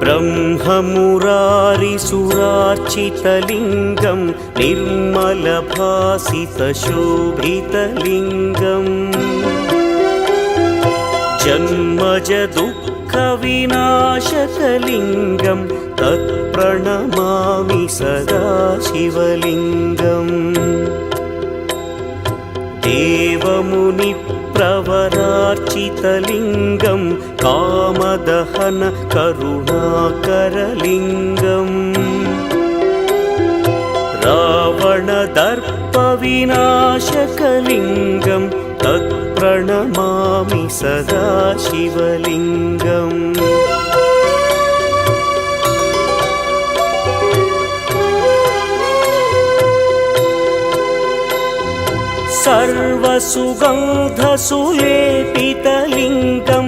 ब्रह्ममुरारिसुरार्चितलिङ्गं निर्मलभासितशोभितलिङ्गम् जन्मजदुःखविनाशकलिङ्गं तत्प्रणमामि सदा शिवलिङ्गम् देवमुनिप्रवरार्चितलिङ्गं कामदहन करुणाकरलिङ्गम् रावणदर्पविनाशकलिङ्गं तत्प्रणमामि सदा शिवलिङ्गम् सर्वसुगन्धसुलेपितलिङ्गं